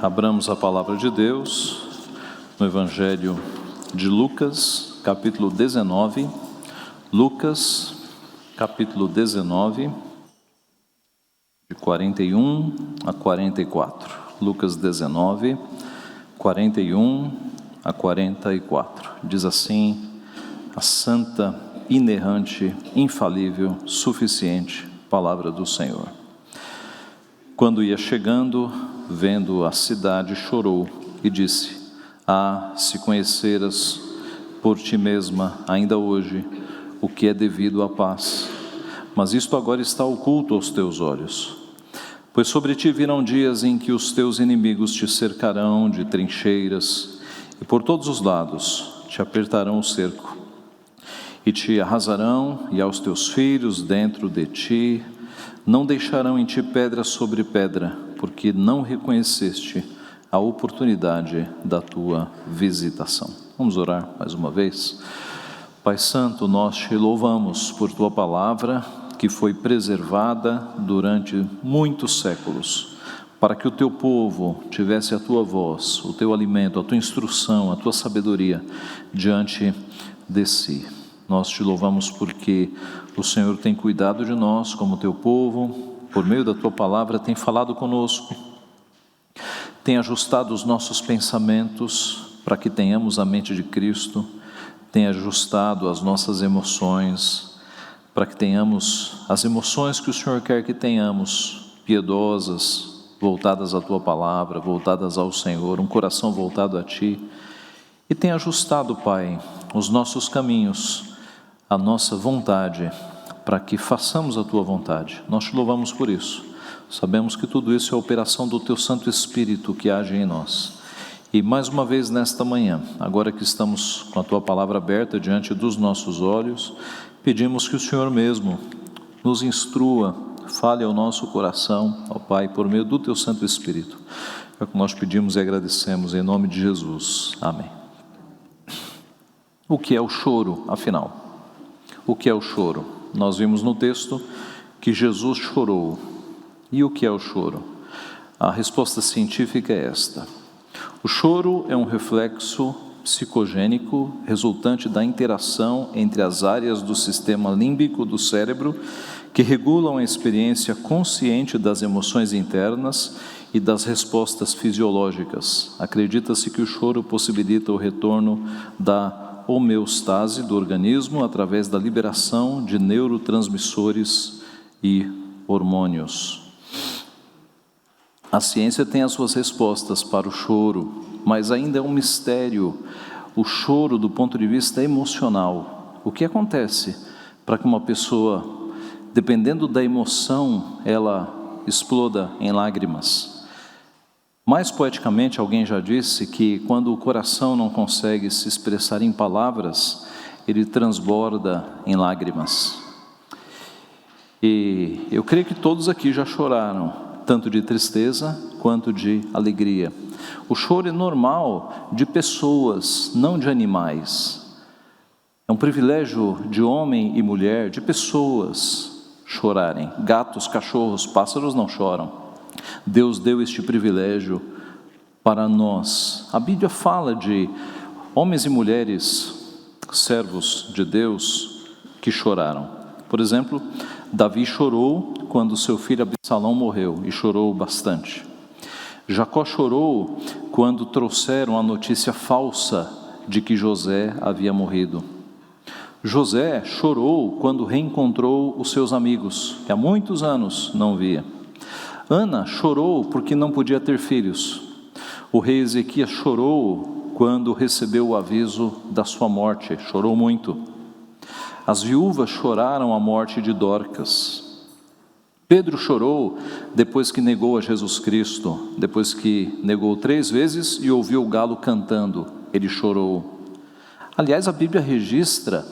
Abramos a palavra de Deus no Evangelho de Lucas, capítulo 19. Lucas, capítulo 19, de 41 a 44. Lucas 19, 41 a 44. Diz assim a santa, inerrante, infalível, suficiente palavra do Senhor. Quando ia chegando, vendo a cidade, chorou e disse: Ah, se conheceras por ti mesma, ainda hoje, o que é devido à paz. Mas isto agora está oculto aos teus olhos. Pois sobre ti virão dias em que os teus inimigos te cercarão de trincheiras, e por todos os lados te apertarão o cerco, e te arrasarão, e aos teus filhos dentro de ti não deixarão em ti pedra sobre pedra, porque não reconheceste a oportunidade da tua visitação. Vamos orar mais uma vez. Pai Santo, nós te louvamos por tua palavra, que foi preservada durante muitos séculos, para que o teu povo tivesse a tua voz, o teu alimento, a tua instrução, a tua sabedoria diante de si. Nós te louvamos porque o Senhor tem cuidado de nós como teu povo, por meio da tua palavra tem falado conosco, tem ajustado os nossos pensamentos para que tenhamos a mente de Cristo, tem ajustado as nossas emoções para que tenhamos as emoções que o Senhor quer que tenhamos, piedosas, voltadas à tua palavra, voltadas ao Senhor, um coração voltado a ti, e tem ajustado, Pai, os nossos caminhos, a nossa vontade, para que façamos a tua vontade. Nós te louvamos por isso. Sabemos que tudo isso é a operação do teu Santo Espírito que age em nós. E mais uma vez nesta manhã, agora que estamos com a tua palavra aberta diante dos nossos olhos, pedimos que o Senhor mesmo nos instrua, fale ao nosso coração, ó Pai, por meio do teu Santo Espírito. É o que nós pedimos e agradecemos em nome de Jesus. Amém. O que é o choro, afinal? O que é o choro? Nós vimos no texto que Jesus chorou. E o que é o choro? A resposta científica é esta: o choro é um reflexo psicogênico resultante da interação entre as áreas do sistema límbico do cérebro que regulam a experiência consciente das emoções internas e das respostas fisiológicas. Acredita-se que o choro possibilita o retorno da homeostase do organismo através da liberação de neurotransmissores e hormônios. A ciência tem as suas respostas para o choro, mas ainda é um mistério o choro do ponto de vista emocional. O que acontece para que uma pessoa, dependendo da emoção, ela exploda em lágrimas? Mais poeticamente, alguém já disse que quando o coração não consegue se expressar em palavras, ele transborda em lágrimas. E eu creio que todos aqui já choraram, tanto de tristeza quanto de alegria. O choro é normal de pessoas, não de animais. É um privilégio de homem e mulher, de pessoas chorarem. Gatos, cachorros, pássaros não choram. Deus deu este privilégio para nós. A Bíblia fala de homens e mulheres, servos de Deus, que choraram. Por exemplo, Davi chorou quando seu filho Absalão morreu, e chorou bastante. Jacó chorou quando trouxeram a notícia falsa de que José havia morrido. José chorou quando reencontrou os seus amigos, que há muitos anos não via. Ana chorou porque não podia ter filhos. O rei Ezequias chorou quando recebeu o aviso da sua morte, chorou muito. As viúvas choraram a morte de Dorcas. Pedro chorou depois que negou a Jesus Cristo, depois que negou 3 vezes e ouviu o galo cantando, ele chorou. Aliás, a Bíblia registra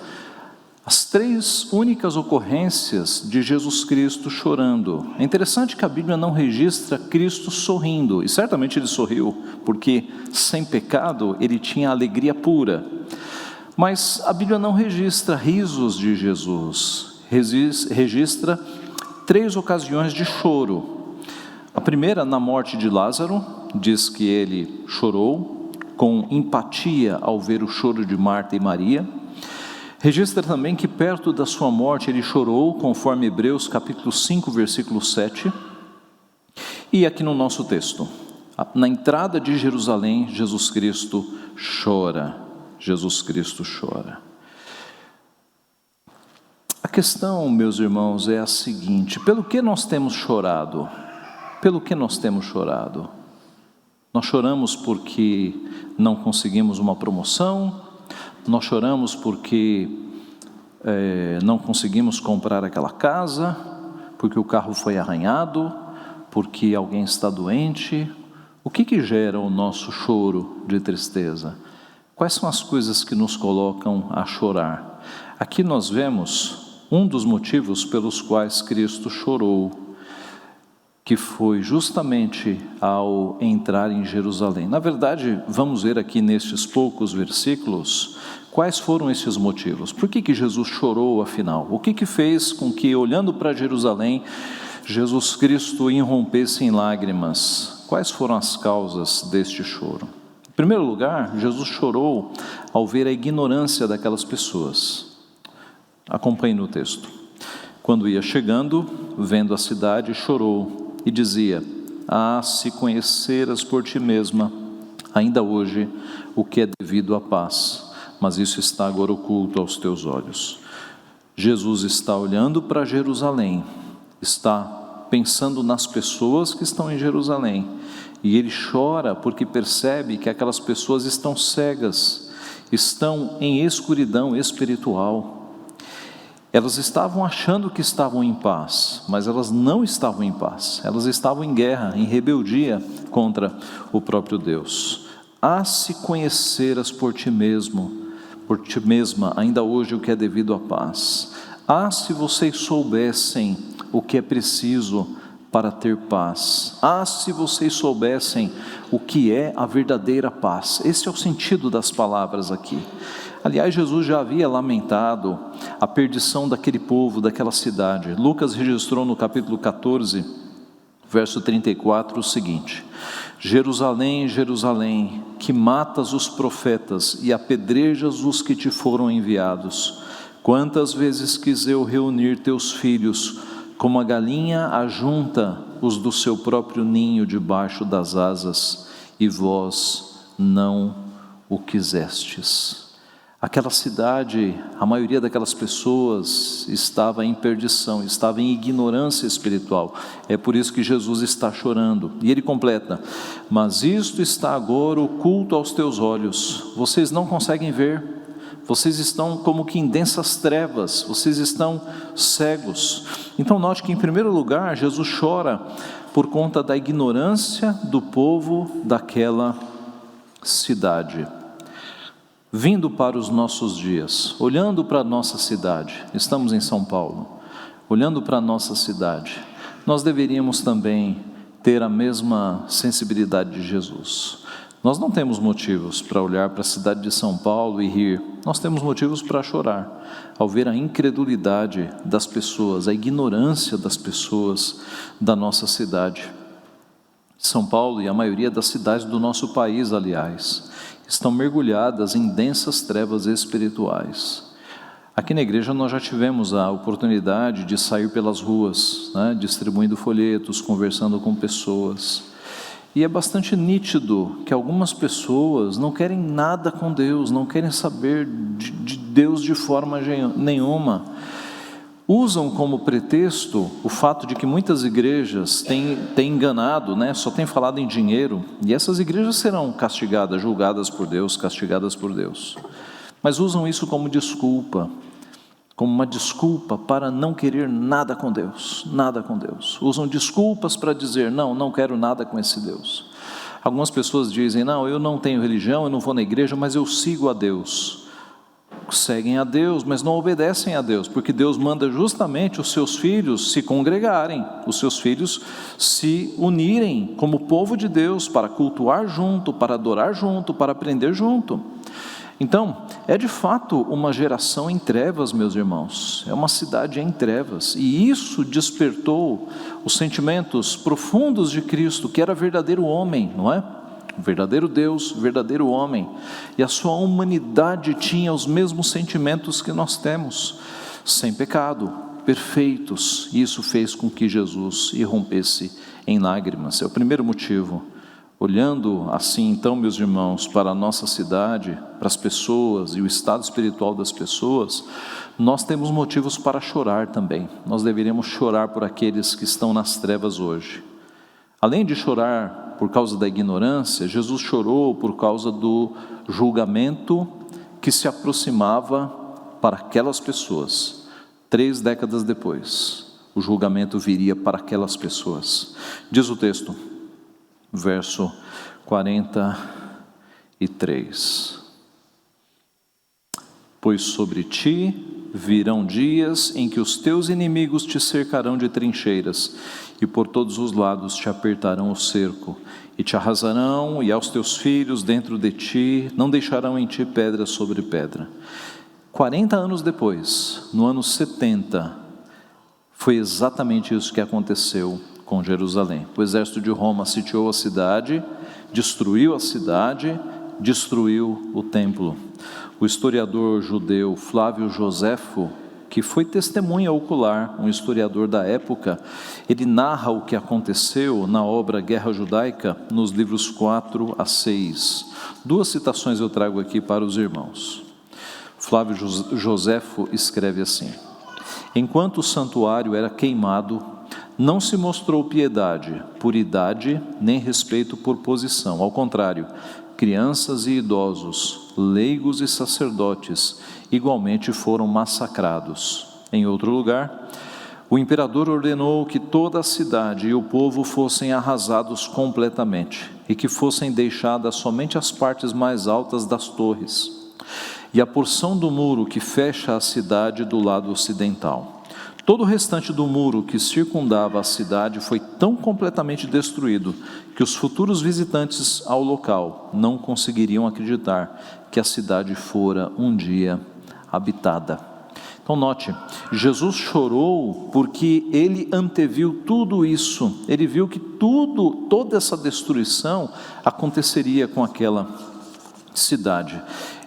as 3 únicas ocorrências de Jesus Cristo chorando. É interessante que a Bíblia não registra Cristo sorrindo, e certamente ele sorriu, porque sem pecado ele tinha alegria pura. Mas a Bíblia não registra risos de Jesus, registra 3 ocasiões de choro. A primeira na morte de Lázaro, diz que ele chorou com empatia ao ver o choro de Marta e Maria. Registra também que perto da sua morte ele chorou, conforme Hebreus capítulo 5, versículo 7. E aqui no nosso texto, na entrada de Jerusalém, Jesus Cristo chora. Jesus Cristo chora. A questão, meus irmãos, é a seguinte: pelo que nós temos chorado? Pelo que nós temos chorado? Nós choramos porque não conseguimos uma promoção, nós choramos porque não conseguimos comprar aquela casa, porque o carro foi arranhado, porque alguém está doente. O que gera o nosso choro de tristeza? Quais são as coisas que nos colocam a chorar? Aqui nós vemos um dos motivos pelos quais Cristo chorou, que foi justamente ao entrar em Jerusalém. Na verdade, vamos ver aqui nestes poucos versículos quais foram esses motivos. Por que Jesus chorou afinal? O que fez com que, olhando para Jerusalém, Jesus Cristo irrompesse em lágrimas? Quais foram as causas deste choro? Em primeiro lugar, Jesus chorou ao ver a ignorância daquelas pessoas. Acompanhe no texto. Quando ia chegando, vendo a cidade, chorou e dizia: ah, se conheceras por ti mesma, ainda hoje, o que é devido à paz, mas isso está agora oculto aos teus olhos. Jesus está olhando para Jerusalém, está pensando nas pessoas que estão em Jerusalém, e ele chora porque percebe que aquelas pessoas estão cegas, estão em escuridão espiritual. Elas estavam achando que estavam em paz, mas elas não estavam em paz, elas estavam em guerra, em rebeldia contra o próprio Deus. Ah, se conheceras por ti mesmo, por ti mesma, ainda hoje o que é devido à paz. Ah, se vocês soubessem o que é preciso para ter paz. Ah, se vocês soubessem o que é a verdadeira paz. Esse é o sentido das palavras aqui. Aliás, Jesus já havia lamentado a perdição daquele povo, daquela cidade. Lucas registrou no capítulo 14, verso 34, o seguinte: Jerusalém, Jerusalém, que matas os profetas e apedrejas os que te foram enviados. Quantas vezes quis eu reunir teus filhos, como a galinha ajunta os do seu próprio ninho debaixo das asas, e vós não o quisestes. Aquela cidade, a maioria daquelas pessoas estava em perdição, estava em ignorância espiritual. É por isso que Jesus está chorando. E ele completa: mas isto está agora oculto aos teus olhos. Vocês não conseguem ver. Vocês estão como que em densas trevas. Vocês estão cegos. Então note que, em primeiro lugar, Jesus chora por conta da ignorância do povo daquela cidade. Vindo para os nossos dias, olhando para a nossa cidade, estamos em São Paulo, olhando para a nossa cidade, nós deveríamos também ter a mesma sensibilidade de Jesus. Nós não temos motivos para olhar para a cidade de São Paulo e rir, nós temos motivos para chorar, ao ver a incredulidade das pessoas, a ignorância das pessoas da nossa cidade. São Paulo e a maioria das cidades do nosso país, aliás, estão mergulhadas em densas trevas espirituais. Aqui na igreja nós já tivemos a oportunidade de sair pelas ruas, distribuindo folhetos, conversando com pessoas. E é bastante nítido que algumas pessoas não querem nada com Deus, não querem saber de Deus de forma nenhuma. Usam como pretexto o fato de que muitas igrejas têm enganado, só têm falado em dinheiro, e essas igrejas serão castigadas, julgadas por Deus, castigadas por Deus. Mas usam isso como desculpa, como uma desculpa para não querer nada com Deus, nada com Deus. Usam desculpas para dizer: não quero nada com esse Deus. Algumas pessoas dizem: não, eu não tenho religião, eu não vou na igreja, mas eu sigo a Deus. Seguem a Deus, mas não obedecem a Deus, porque Deus manda justamente os seus filhos se congregarem, os seus filhos se unirem como povo de Deus para cultuar junto, para adorar junto, para aprender junto. Então, é de fato uma geração em trevas, meus irmãos, é uma cidade em trevas, e isso despertou os sentimentos profundos de Cristo, que era verdadeiro homem, não é? Verdadeiro Deus, verdadeiro homem, e a sua humanidade tinha os mesmos sentimentos que nós temos, sem pecado, perfeitos, e isso fez com que Jesus irrompesse em lágrimas. É o primeiro motivo. Olhando assim, então, meus irmãos, para a nossa cidade, para as pessoas e o estado espiritual das pessoas, nós temos motivos para chorar também. Nós deveríamos chorar por aqueles que estão nas trevas hoje. Além de chorar por causa da ignorância, Jesus chorou por causa do julgamento que se aproximava para aquelas pessoas. 3 décadas depois, o julgamento viria para aquelas pessoas. Diz o texto, verso 43: pois sobre ti virão dias em que os teus inimigos te cercarão de trincheiras, e por todos os lados te apertarão o cerco, e te arrasarão, e aos teus filhos dentro de ti, não deixarão em ti pedra sobre pedra. 40 anos depois, no ano 70, foi exatamente isso que aconteceu com Jerusalém. O exército de Roma sitiou a cidade, destruiu o templo. O historiador judeu Flávio Joséfo, que foi testemunha ocular, um historiador da época, ele narra o que aconteceu na obra Guerra Judaica, nos livros 4 a 6. 2 citações eu trago aqui para os irmãos. Flávio Joséfo escreve assim: enquanto o santuário era queimado, não se mostrou piedade por idade, nem respeito por posição. Ao contrário, crianças e idosos, leigos e sacerdotes, igualmente foram massacrados. Em outro lugar, o imperador ordenou que toda a cidade e o povo fossem arrasados completamente, e que fossem deixadas somente as partes mais altas das torres, e a porção do muro que fecha a cidade do lado ocidental. Todo o restante do muro que circundava a cidade foi tão completamente destruído que os futuros visitantes ao local não conseguiriam acreditar que a cidade fora um dia habitada. Então note, Jesus chorou porque ele anteviu tudo isso, ele viu que toda essa destruição aconteceria com aquela cidade.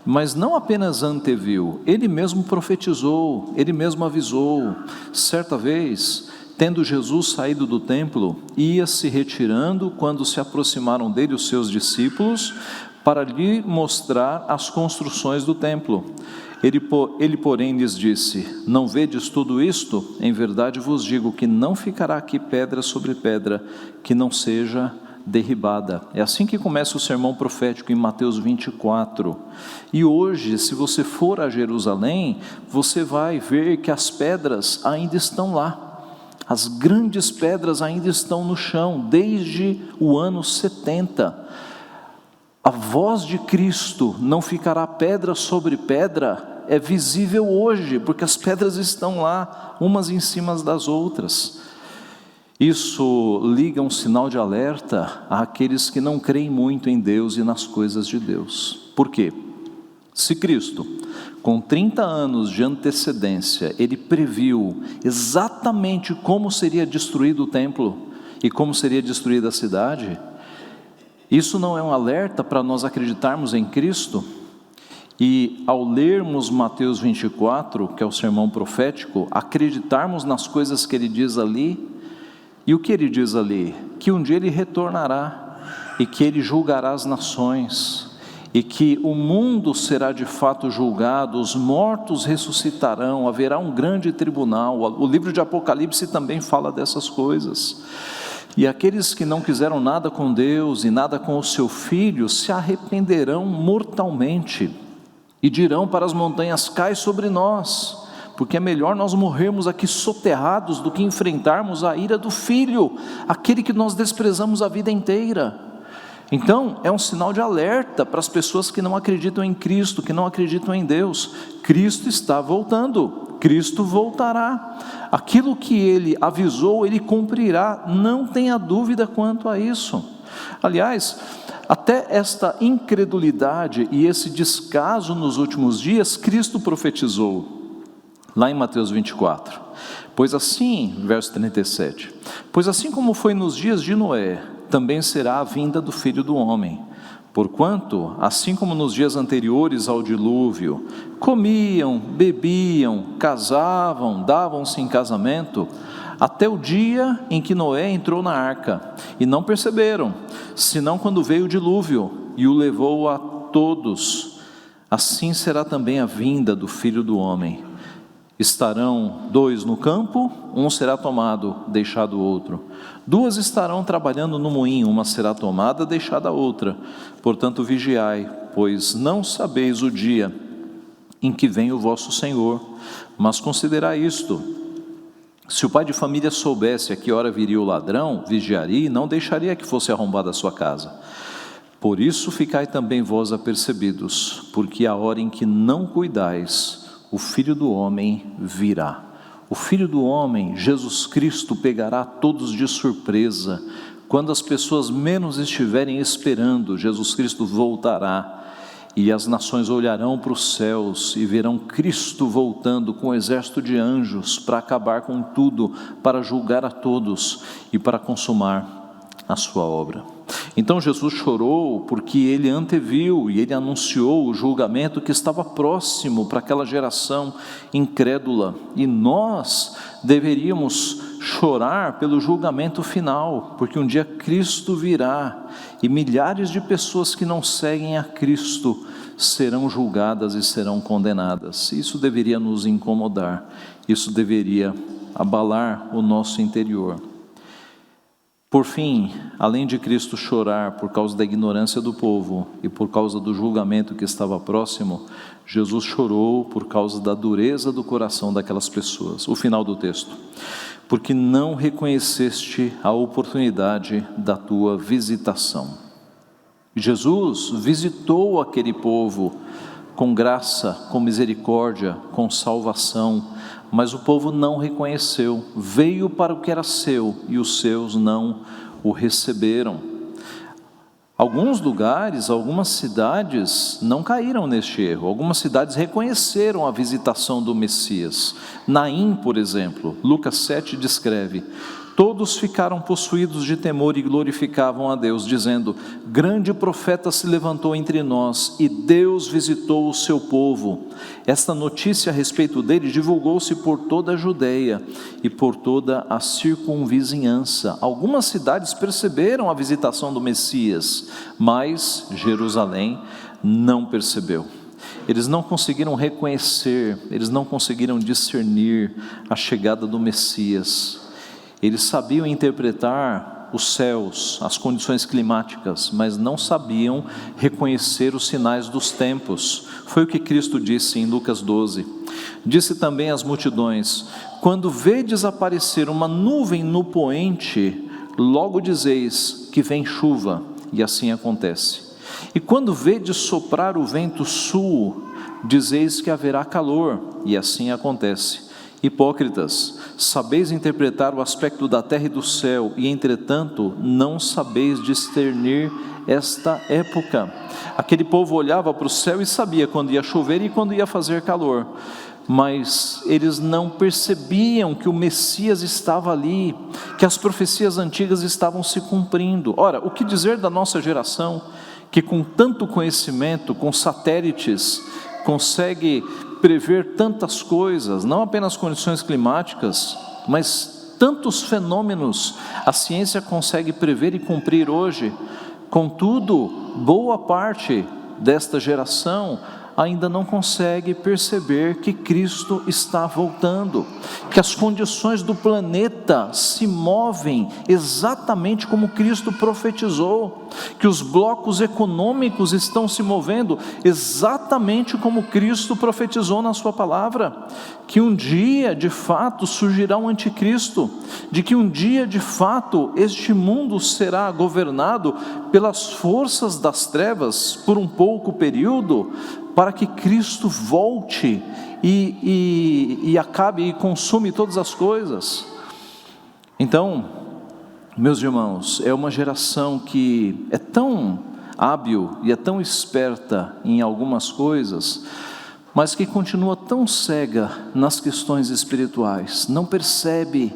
Mas não apenas anteviu, ele mesmo profetizou, ele mesmo avisou. Certa vez, tendo Jesus saído do templo, ia se retirando quando se aproximaram dele os seus discípulos para lhe mostrar as construções do templo. Ele, porém, lhes disse: não vedes tudo isto? Em verdade vos digo que não ficará aqui pedra sobre pedra que não seja derribada. É assim que começa o sermão profético em Mateus 24. E hoje, se você for a Jerusalém, você vai ver que as pedras ainda estão lá. As grandes pedras ainda estão no chão, desde o ano 70. A voz de Cristo, não ficará pedra sobre pedra, é visível hoje, porque as pedras estão lá, umas em cima das outras. Isso liga um sinal de alerta àqueles que não creem muito em Deus e nas coisas de Deus. Por quê? Se Cristo, com 30 anos de antecedência, ele previu exatamente como seria destruído o templo e como seria destruída a cidade, isso não é um alerta para nós acreditarmos em Cristo? E ao lermos Mateus 24, que é o sermão profético, acreditarmos nas coisas que ele diz ali. E o que ele diz ali? Que um dia ele retornará, e que ele julgará as nações, e que o mundo será de fato julgado, os mortos ressuscitarão, haverá um grande tribunal. O livro de Apocalipse também fala dessas coisas. E aqueles que não quiseram nada com Deus e nada com o seu Filho, se arrependerão mortalmente, e dirão para as montanhas: cai sobre nós, porque é melhor nós morrermos aqui soterrados do que enfrentarmos a ira do Filho, aquele que nós desprezamos a vida inteira. Então é um sinal de alerta para as pessoas que não acreditam em Cristo, que não acreditam em Deus. Cristo está voltando, Cristo voltará. Aquilo que ele avisou, ele cumprirá, não tenha dúvida quanto a isso. Aliás, Até esta incredulidade e esse descaso nos últimos dias, Cristo profetizou, lá em Mateus 24. Pois assim, verso 37, pois assim como foi nos dias de Noé, também será a vinda do Filho do Homem. Porquanto, assim como nos dias anteriores ao dilúvio, comiam, bebiam, casavam, davam-se em casamento, até o dia em que Noé entrou na arca, e não perceberam, senão quando veio o dilúvio e o levou a todos. Assim será também a vinda do Filho do Homem. Estarão 2 no campo, um será tomado, deixado o outro. 2 estarão trabalhando no moinho, uma será tomada, deixada a outra. Portanto, vigiai, pois não sabeis o dia em que vem o vosso Senhor. Mas considerai isto: se o pai de família soubesse a que hora viria o ladrão, vigiaria e não deixaria que fosse arrombada a sua casa. Por isso ficai também vós apercebidos, porque a hora em que não cuidais, o Filho do Homem virá. O Filho do Homem, Jesus Cristo, pegará todos de surpresa. Quando as pessoas menos estiverem esperando, Jesus Cristo voltará. E as nações olharão para os céus e verão Cristo voltando com um exército de anjos para acabar com tudo, para julgar a todos e para consumar a sua obra. Então Jesus chorou porque ele anteviu e ele anunciou o julgamento que estava próximo para aquela geração incrédula. E nós deveríamos chorar pelo julgamento final, porque um dia Cristo virá e milhares de pessoas que não seguem a Cristo serão julgadas e serão condenadas. Isso deveria nos incomodar, isso deveria abalar o nosso interior. Por fim, além de Cristo chorar por causa da ignorância do povo e por causa do julgamento que estava próximo, Jesus chorou por causa da dureza do coração daquelas pessoas. O final do texto: porque não reconheceste a oportunidade da tua visitação. Jesus visitou aquele povo com graça, com misericórdia, com salvação, mas o povo não reconheceu, veio para o que era seu e os seus não o receberam. Alguns lugares, algumas cidades não caíram neste erro, algumas cidades reconheceram a visitação do Messias. Naim, por exemplo, Lucas 7 descreve: todos ficaram possuídos de temor e glorificavam a Deus, dizendo: grande profeta se levantou entre nós e Deus visitou o seu povo. Esta notícia a respeito dele divulgou-se por toda a Judeia e por toda a circunvizinhança. Algumas cidades perceberam a visitação do Messias, mas Jerusalém não percebeu. Eles não conseguiram reconhecer, eles não conseguiram discernir a chegada do Messias. Eles sabiam interpretar os céus, as condições climáticas, mas não sabiam reconhecer os sinais dos tempos. Foi o que Cristo disse em Lucas 12. Disse também às multidões: quando vedes aparecer uma nuvem no poente, logo dizeis que vem chuva, e assim acontece. E quando vedes soprar o vento sul, dizeis que haverá calor, e assim acontece. Hipócritas, sabeis interpretar o aspecto da terra e do céu, e entretanto não sabeis discernir esta época. Aquele povo olhava para o céu e sabia quando ia chover e quando ia fazer calor, mas eles não percebiam que o Messias estava ali, que as profecias antigas estavam se cumprindo. Ora, o que dizer da nossa geração, que com tanto conhecimento, com satélites, consegue prever tantas coisas, não apenas condições climáticas, mas tantos fenômenos a ciência consegue prever e cumprir hoje. Contudo, boa parte desta geração ainda não consegue perceber que Cristo está voltando, que as condições do planeta se movem exatamente como Cristo profetizou, que os blocos econômicos estão se movendo exatamente como Cristo profetizou na sua palavra, que um dia de fato surgirá um anticristo, de que um dia de fato este mundo será governado pelas forças das trevas por um pouco período, para que Cristo volte e acabe e consume todas as coisas. Então, meus irmãos, é uma geração que é tão hábil e é tão esperta em algumas coisas, mas que continua tão cega nas questões espirituais, não percebe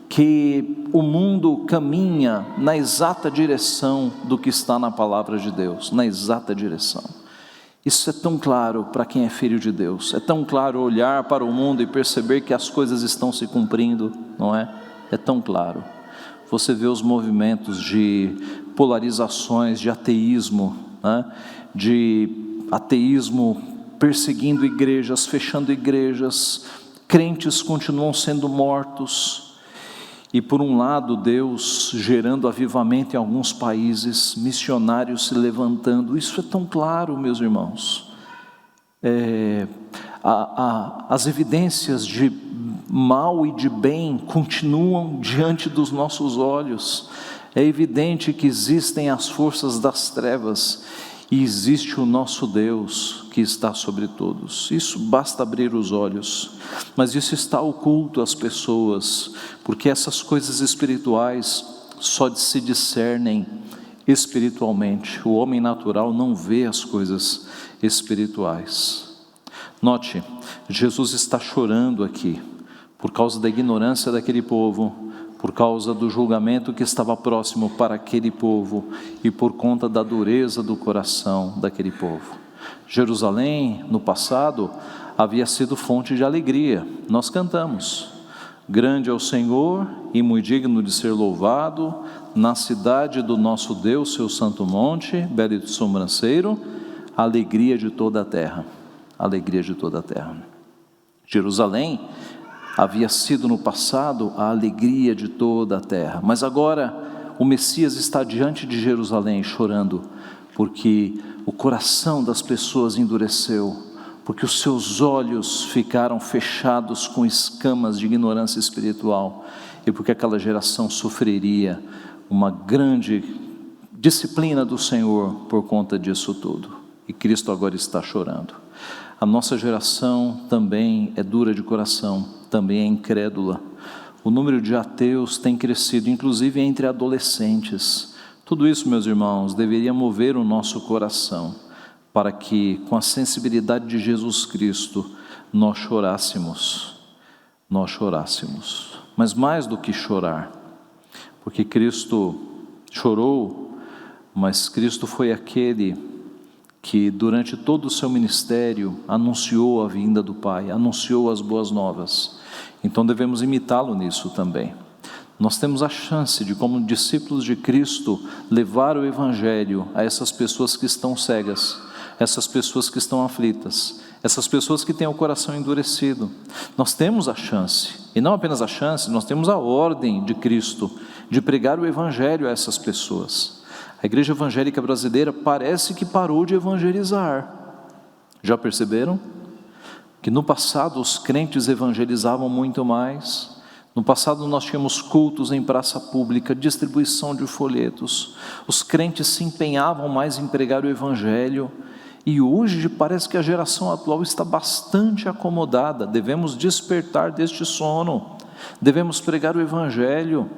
que o mundo caminha na exata direção do que está na palavra de Deus, na exata direção. Isso é tão claro para quem é filho de Deus, é tão claro olhar para o mundo e perceber que as coisas estão se cumprindo, não é? É tão claro. Você vê os movimentos de polarizações, de ateísmo, né? De ateísmo perseguindo igrejas, fechando igrejas, crentes continuam sendo mortos, e por um lado Deus gerando avivamento em alguns países, missionários se levantando. Isso é tão claro, meus irmãos. As evidências de mal e de bem continuam diante dos nossos olhos. É evidente que existem as forças das trevas e existe o nosso Deus que está sobre todos. Isso basta abrir os olhos, mas isso está oculto às pessoas, porque essas coisas espirituais só se discernem espiritualmente. O homem natural não vê as coisas espirituais. Note, Jesus está chorando aqui, por causa da ignorância daquele povo, por causa do julgamento que estava próximo para aquele povo e por conta da dureza do coração daquele povo. Jerusalém, no passado, havia sido fonte de alegria. Nós cantamos: grande é o Senhor e muito digno de ser louvado, na cidade do nosso Deus, seu santo monte, belo e sobranceiro, alegria de toda a terra. Alegria de toda a terra. Jerusalém havia sido no passado a alegria de toda a terra, mas agora o Messias está diante de Jerusalém chorando, porque o coração das pessoas endureceu, porque os seus olhos ficaram fechados com escamas de ignorância espiritual, e porque aquela geração sofreria uma grande disciplina do Senhor por conta disso tudo, e Cristo agora está chorando. A nossa geração também é dura de coração, também é incrédula. O número de ateus tem crescido, inclusive entre adolescentes. Tudo isso, meus irmãos, deveria mover o nosso coração, para que, com a sensibilidade de Jesus Cristo, nós chorássemos. Mas mais do que chorar, porque Cristo chorou, mas Cristo foi aquele que durante todo o seu ministério anunciou a vinda do Pai, anunciou as boas novas. Então devemos imitá-lo nisso também. Nós temos a chance de, como discípulos de Cristo, levar o Evangelho a essas pessoas que estão cegas, essas pessoas que estão aflitas, essas pessoas que têm o coração endurecido. Nós temos a chance, e não apenas a chance, nós temos a ordem de Cristo de pregar o Evangelho a essas pessoas. A igreja evangélica brasileira parece que parou de evangelizar. Já perceberam? Que no passado os crentes evangelizavam muito mais. No passado nós tínhamos cultos em praça pública, distribuição de folhetos. Os crentes se empenhavam mais em pregar o evangelho. E hoje parece que a geração atual está bastante acomodada. Devemos despertar deste sono. Devemos pregar o evangelho.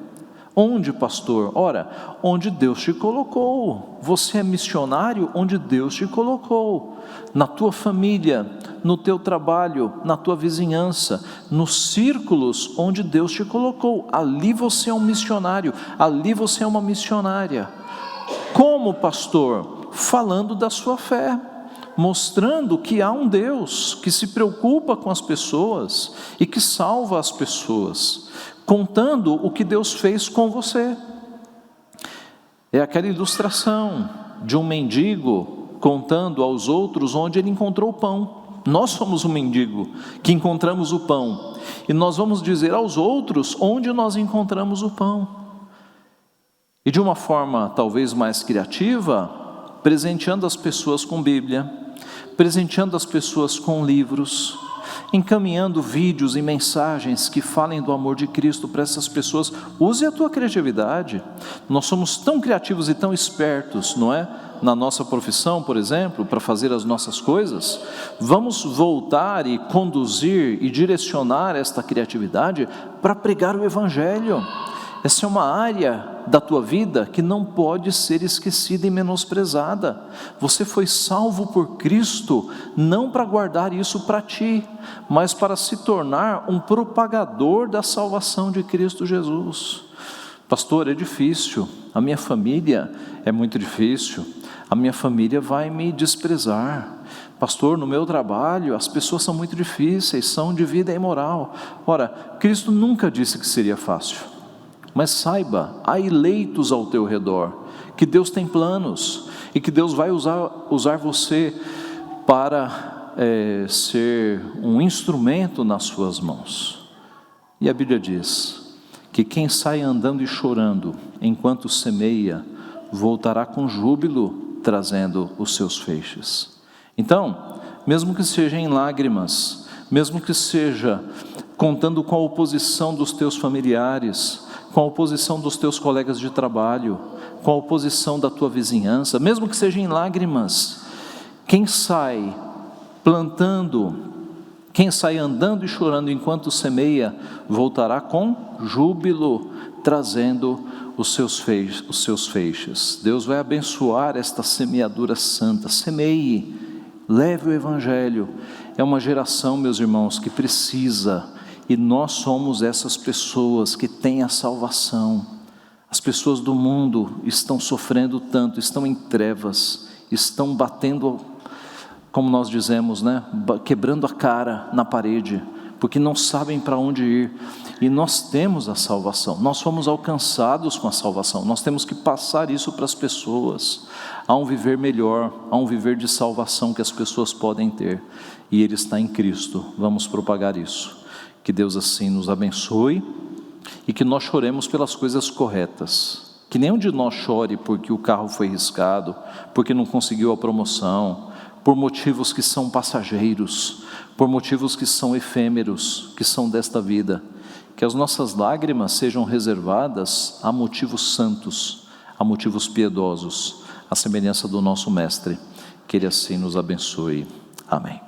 Onde, pastor? Ora, onde Deus te colocou. Você é missionário onde Deus te colocou. Na tua família, no teu trabalho, na tua vizinhança, nos círculos onde Deus te colocou. Ali você é um missionário, ali você é uma missionária. Como, pastor? Falando da sua fé, mostrando que há um Deus que se preocupa com as pessoas e que salva as pessoas, contando o que Deus fez com você. É aquela ilustração de um mendigo contando aos outros onde ele encontrou o pão. Nós somos um mendigo que encontramos o pão, e nós vamos dizer aos outros onde nós encontramos o pão. E de uma forma talvez mais criativa, presenteando as pessoas com Bíblia, presenteando as pessoas com livros, encaminhando vídeos e mensagens que falem do amor de Cristo para essas pessoas. Use a tua criatividade. Nós somos tão criativos e tão espertos, não é? Na nossa profissão, por exemplo, para fazer as nossas coisas. Vamos voltar e conduzir e direcionar esta criatividade para pregar o Evangelho. Essa é uma área da tua vida que não pode ser esquecida e menosprezada. Você foi salvo por Cristo, não para guardar isso para ti, mas para se tornar um propagador da salvação de Cristo Jesus. Pastor, é difícil, a minha família é muito difícil, a minha família vai me desprezar. Pastor, no meu trabalho as pessoas são muito difíceis, são de vida imoral. Ora, Cristo nunca disse que seria fácil. Mas saiba, há eleitos ao teu redor, que Deus tem planos, e que Deus vai usar você para ser um instrumento nas suas mãos. E a Bíblia diz que quem sai andando e chorando, enquanto semeia, voltará com júbilo, trazendo os seus feixes. Então, mesmo que seja em lágrimas, mesmo que seja contando com a oposição dos teus familiares, com a oposição dos teus colegas de trabalho, com a oposição da tua vizinhança, mesmo que seja em lágrimas, quem sai plantando, quem sai andando e chorando enquanto semeia, voltará com júbilo, trazendo os seus feixes. Deus vai abençoar esta semeadura santa. Semeie, leve o Evangelho. É uma geração, meus irmãos, que precisa. E nós somos essas pessoas que têm a salvação. As pessoas do mundo estão sofrendo tanto, estão em trevas, estão batendo, como nós dizemos, quebrando a cara na parede, porque não sabem para onde ir. E nós temos a salvação, nós fomos alcançados com a salvação, nós temos que passar isso para as pessoas. Há um viver melhor, há um viver de salvação que as pessoas podem ter, e ele está em Cristo. Vamos propagar isso. Que Deus assim nos abençoe e que nós choremos pelas coisas corretas. Que nenhum de nós chore porque o carro foi riscado, porque não conseguiu a promoção, por motivos que são passageiros, por motivos que são efêmeros, que são desta vida. Que as nossas lágrimas sejam reservadas a motivos santos, a motivos piedosos, à semelhança do nosso Mestre. Que Ele assim nos abençoe. Amém.